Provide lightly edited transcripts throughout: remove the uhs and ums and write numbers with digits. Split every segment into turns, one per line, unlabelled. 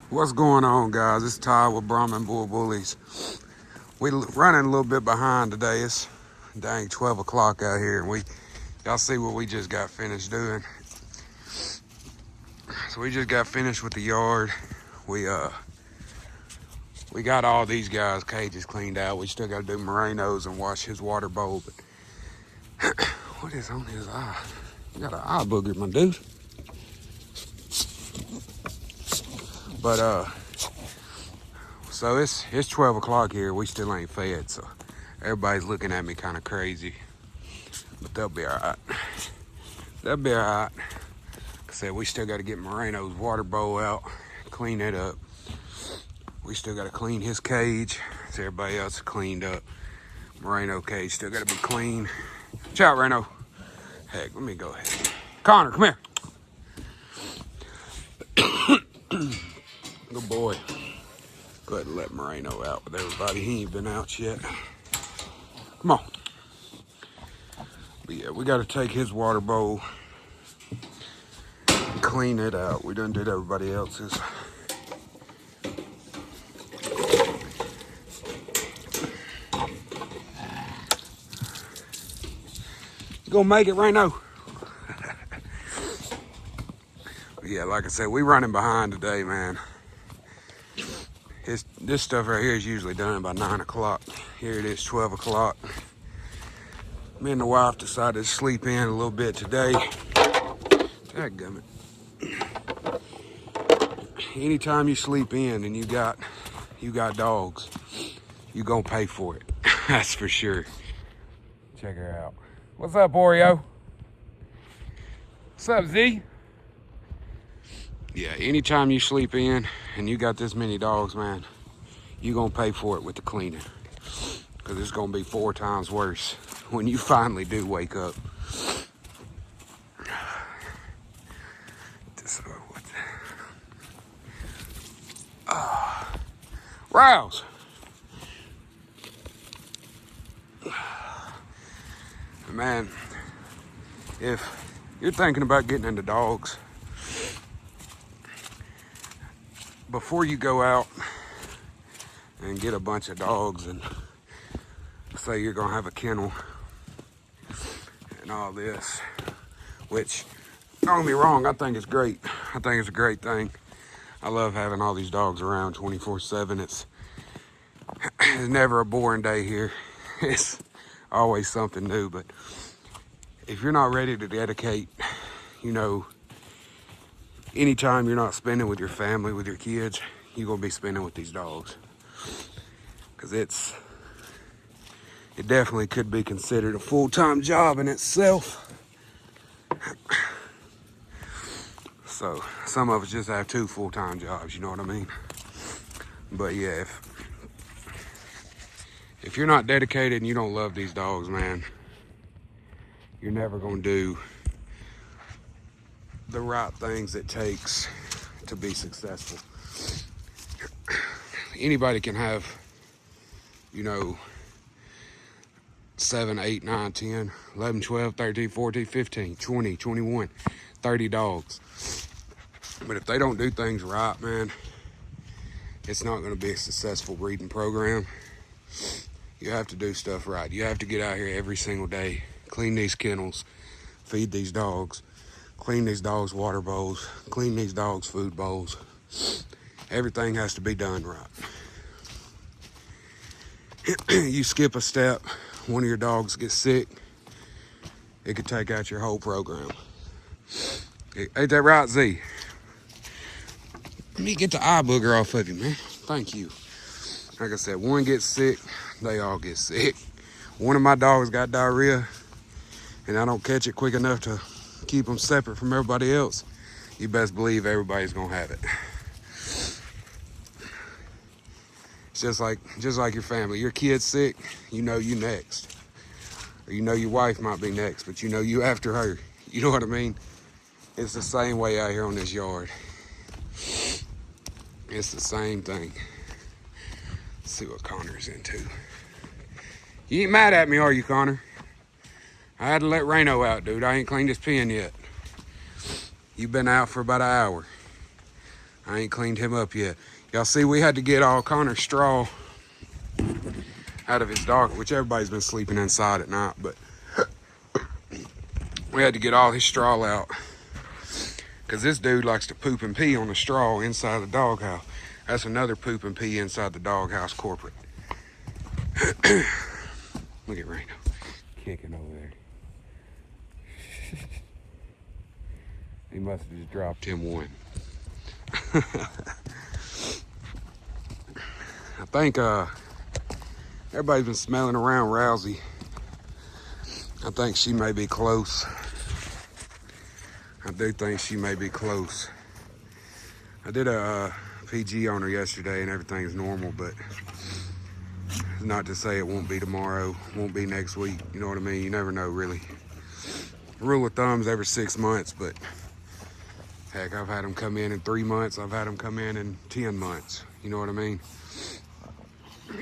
What's going on, guys? It's Ty with Brahman Bull Bullies. We running a little bit behind today. It's dang 12 o'clock out here, and y'all see what we just got finished doing. So we just got finished with the yard. We got all these guys' cages cleaned out. We still got to do Moreno's and wash his water bowl. But what is on his eye? You got an eye booger, my dude. But so it's 12 o'clock here. We still ain't fed, so everybody's looking at me kind of crazy. But they'll be all right. They'll be all right. Like I said, we still got to get Moreno's water bowl out, clean it up. We still got to clean his cage. So everybody else is cleaned up. Moreno cage still got to be clean. Ciao, Reno. Heck, let me go ahead. Connor, come here. Good boy. Go ahead and let Moreno out with everybody. He ain't been out yet. Come on. But yeah, we got to take his water bowl and clean it out. We done did everybody else's. You gonna make it, Reno? Yeah, like I said, we running behind today, man. This stuff right here is usually done by 9 o'clock. Here it is, 12 o'clock. Me and the wife decided to sleep in a little bit today. Dadgummit. Anytime you sleep in and you got dogs, you gonna pay for it. That's for sure. Check her out. What's up, Oreo? What's up, Z? Yeah, anytime you sleep in and you got this many dogs, man, you gonna pay for it with the cleaning. Because it's gonna be 4 times worse when you finally do wake up. Rouse! Man, if you're thinking about getting into dogs, before you go out and get a bunch of dogs and say you're gonna have a kennel and all this, which, don't get me wrong, I think it's great. I think it's a great thing. I love having all these dogs around 24/7. It's never a boring day here. It's always something new. But if you're not ready to dedicate, any time you're not spending with your family, with your kids, you're gonna be spending with these dogs. Because it definitely could be considered a full-time job in itself. So some of us just have 2 full-time jobs, you know what I mean? But yeah, if you're not dedicated and you don't love these dogs, man, you're never gonna do the right things it takes to be successful. Anybody can have, 7, 8, 9, 10, 11, 12, 13, 14, 15, 20, 21, 30 dogs. But if they don't do things right, man, it's not going to be a successful breeding program. You have to do stuff right. You have to get out here every single day, clean these kennels, feed these dogs, clean these dogs' water bowls, clean these dogs' food bowls. Everything has to be done right. You skip a step, one of your dogs gets sick, it could take out your whole program. Ain't that right, Z? Let me get the eye booger off of you, man. Thank you. Like I said, one gets sick, they all get sick. One of my dogs got diarrhea, and I don't catch it quick enough to keep them separate from everybody else. You best believe everybody's gonna have it. It's just like your family. Your kid's sick, you know you next. Or you know your wife might be next, but you know you after her. You know what I mean? It's the same way out here on this yard. It's the same thing. Let's see what Connor's into. You ain't mad at me, are you, Connor? I had to let Reno out, dude. I ain't cleaned his pen yet. You've been out for about an hour. I ain't cleaned him up yet. Y'all see, we had to get all Connor's straw out of his dog, which everybody's been sleeping inside at night, but we had to get all his straw out because this dude likes to poop and pee on the straw inside the doghouse. That's another poop and pee inside the doghouse corporate. Look at Reno kicking over there. He must have just dropped him one. I think everybody's been smelling around Rousey. I think she may be close. I do think she may be close. I did a PG on her yesterday and everything's normal, but it's not to say it won't be tomorrow, won't be next week. You know what I mean? You never know, really. Rule of thumb's every 6 months, but heck, I've had them come in 3 months. I've had them come in 10 months. You know what I mean?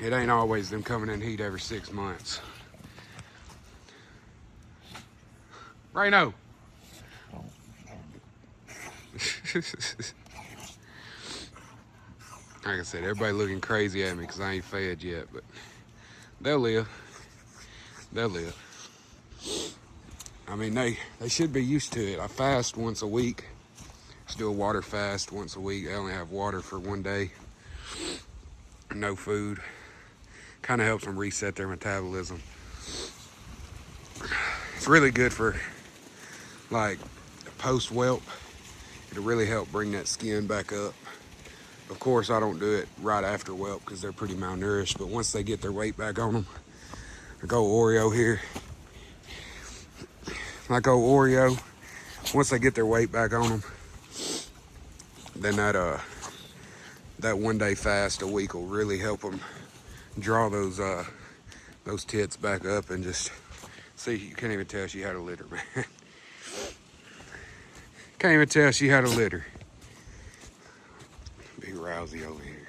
It ain't always them coming in heat every 6 months. Reno. Like I said, everybody looking crazy at me because I ain't fed yet, but they'll live. They'll live. I mean, they should be used to it. I fast once a week. Just do a water fast once a week. They only have water for 1 day. No food. Kind of helps them reset their metabolism. It's really good for like post whelp. It'll really help bring that skin back up. Of course, I don't do it right after whelp because they're pretty malnourished, but once they get their weight back on them, I go Oreo here. I go Oreo. Once they get their weight back on them, then that 1 day fast a week will really help them draw those tits back up and just see. You can't even tell she had a litter, man. Can't even tell she had a litter. Big Rousey over here.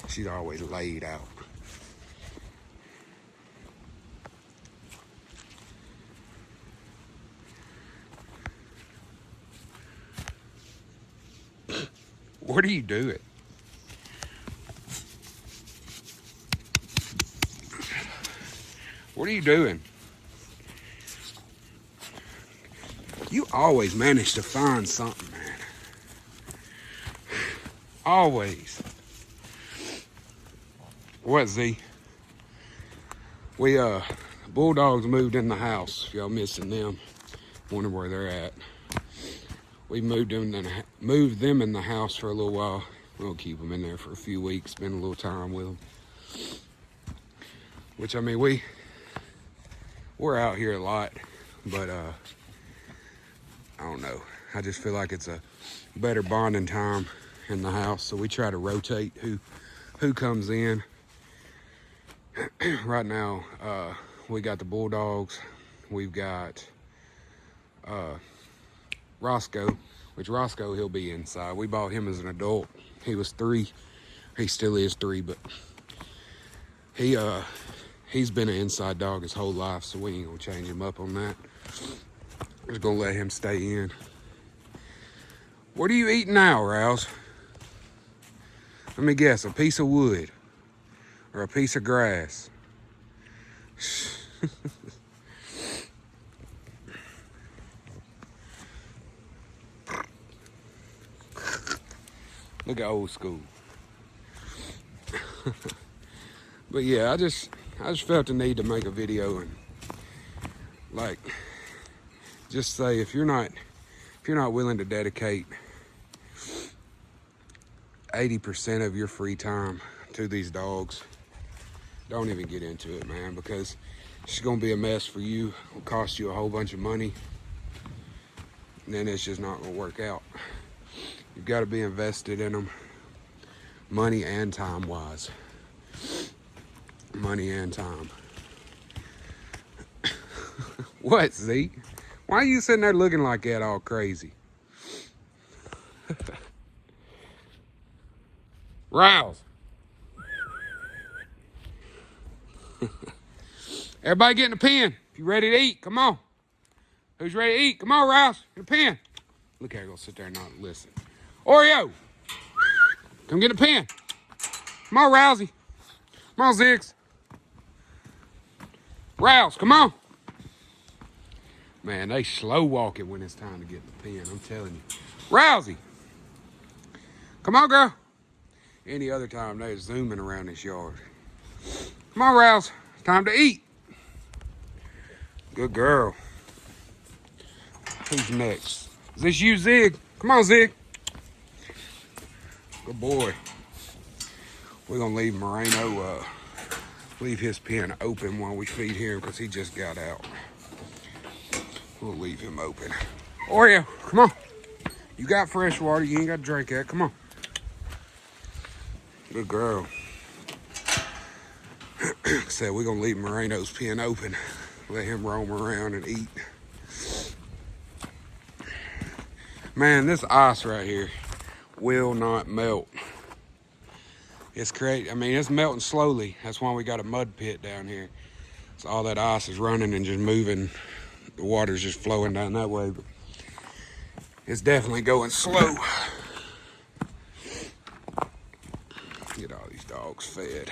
She's always laid out. What are you doing? What are you doing? You always manage to find something, man. Always. What, Z? We, Bulldogs moved in the house. If y'all missing them, wonder where they're at. We moved them in the house for a little while. We'll keep them in there for a few weeks, spend a little time with them. Which, I mean, we're out here a lot, but I don't know. I just feel like it's a better bonding time in the house, so we try to rotate who comes in. Right now, we got the Bulldogs. We've got Roscoe, which Roscoe, he'll be inside. We bought him as an adult. He was 3. He still is 3, but he's been an inside dog his whole life, so we ain't gonna change him up on that. Just gonna let him stay in. What are you eating now, Rouse? Let me guess, a piece of wood or a piece of grass? Look at old school. But yeah, I just felt the need to make a video and like just say if you're not willing to dedicate 80% of your free time to these dogs, don't even get into it, man, because it's gonna be a mess for you. It'll cost you a whole bunch of money, and then it's just not gonna work out. You've got to be invested in them, money and time wise. Money and time. What, Z? Why are you sitting there looking like that all crazy? Rouse. Everybody get in the pen. If you ready to eat, come on. Who's ready to eat? Come on, Rouse. In the pen. Look how you're going to sit there and not listen. Oreo, come get a pen. Come on, Rousey. Come on, Ziggs. Rouse, come on. Man, they slow walking when it's time to get the pen, I'm telling you. Rousey, come on, girl. Any other time, they're zooming around this yard. Come on, Rouse. It's time to eat. Good girl. Who's next? Is this you, Zig? Come on, Zig. Good boy. We're going to leave Moreno, leave his pen open while we feed him because he just got out. We'll leave him open. Oreo, come on. You got fresh water. You ain't got to drink that. Come on. Good girl. Said we're going to leave Moreno's pen open. Let him roam around and eat. Man, this ice right here will not melt. It's crazy. I mean, it's melting slowly. That's why we got a mud pit down here. So all that ice is running and just moving. The water's just flowing down that way. But it's definitely going slow. Get all these dogs fed.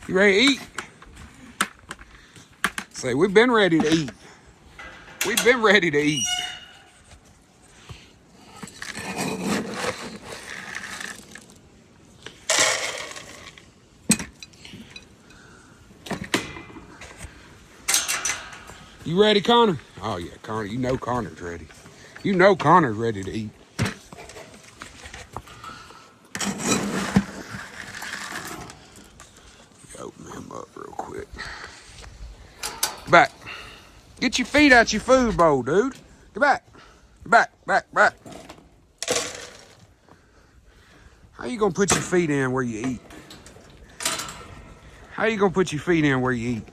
You ready to eat? Say, we've been ready to eat. We've been ready to eat. You ready, Connor? Oh, yeah, Connor. You know Connor's ready. You know Connor's ready to eat. Open him up real quick. Back. Get your feet out your food bowl, dude. Get back. Back. How you gonna put your feet in where you eat? How you gonna put your feet in where you eat?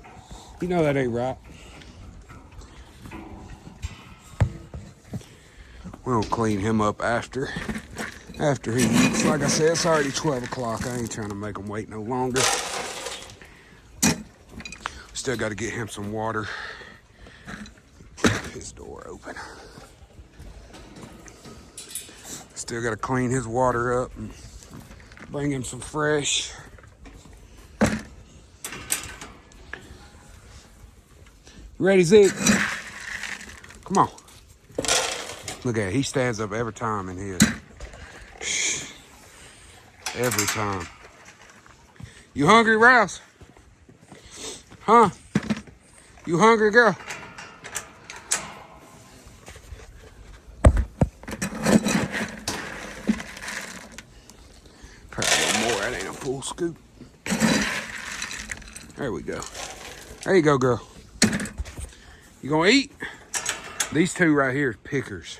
You know that ain't right. We'll clean him up after he eats. Like I said, it's already 12 o'clock. I ain't trying to make him wait no longer. Still got to get him some water. His door open. Still got to clean his water up and bring him some fresh. You ready, Zeke? Come on. Look at it. He stands up every time in here. Every time. You hungry, Rouse? Huh? You hungry, girl? Try a little more. That ain't a full scoop. There we go. There you go, girl. You gonna eat? These two right here is pickers.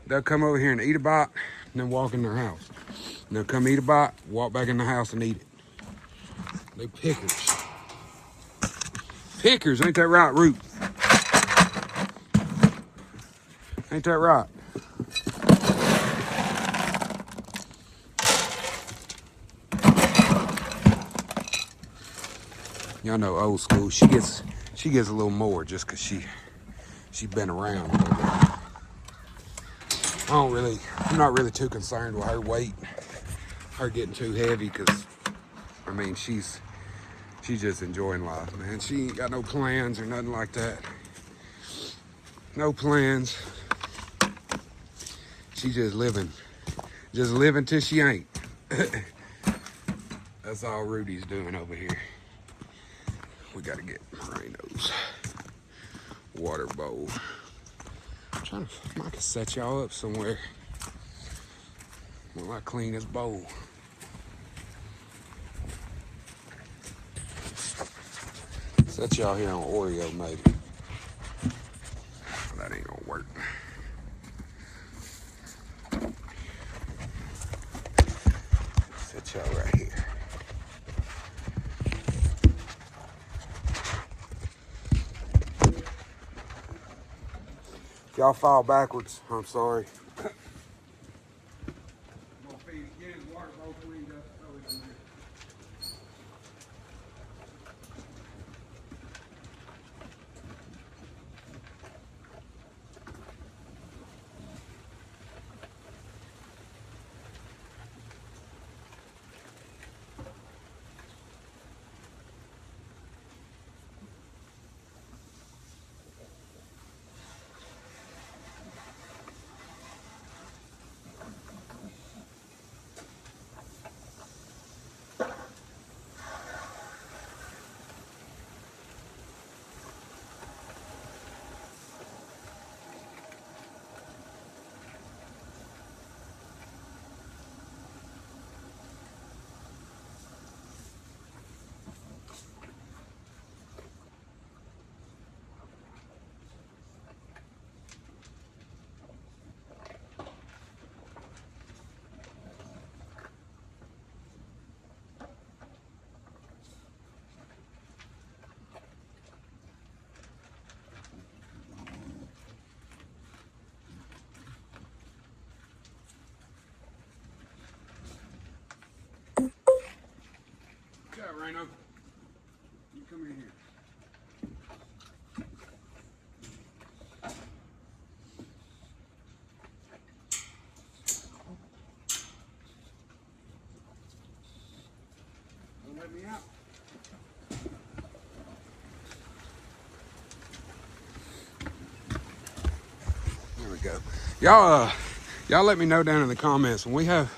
They'll come over here and eat a bite and then walk in their house. And they'll come eat a bite, walk back in the house and eat it. They pickers. Pickers, ain't that right, Root? Ain't that right? Y'all know old school. She gets a little more just cause she's been around a little bit. I'm not really too concerned with her weight, her getting too heavy, cause I mean she's just enjoying life, man. She ain't got no plans or nothing like that. No plans. She just living till she ain't. That's all Rudy's doing over here. We gotta get Moreno's water bowl. I'm trying to, I can set y'all up somewhere while I clean this bowl. Set y'all here on Oreo, maybe. That ain't gonna work. Set y'all right here. If y'all fall backwards, I'm sorry. There we go. Y'all let me know down in the comments when we have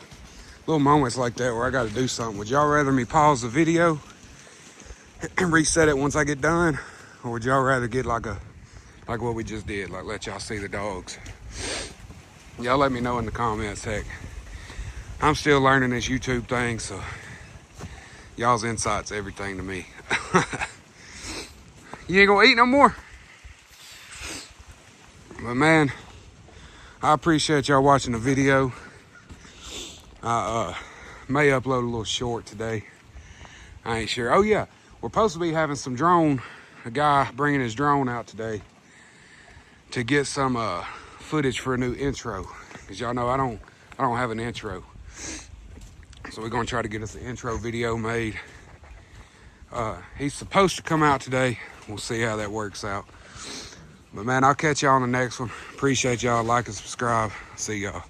little moments like that where I got to do something. Would y'all rather me pause the video and reset it once I get done, or would y'all rather get like what we just did, like let y'all see the dogs? Y'all let me know in the comments. Heck, I'm still learning this YouTube thing, so y'all's insight's everything to me. You ain't gonna eat no more? But man, I appreciate y'all watching the video. I may upload a little short today. I ain't sure. Oh yeah, we're supposed to be having a guy bringing his drone out today to get some footage for a new intro. Cause y'all know I don't have an intro. So we're gonna try to get us an intro video made. He's supposed to come out today. We'll see how that works out. But man, I'll catch y'all on the next one. Appreciate y'all. Like and subscribe. See y'all.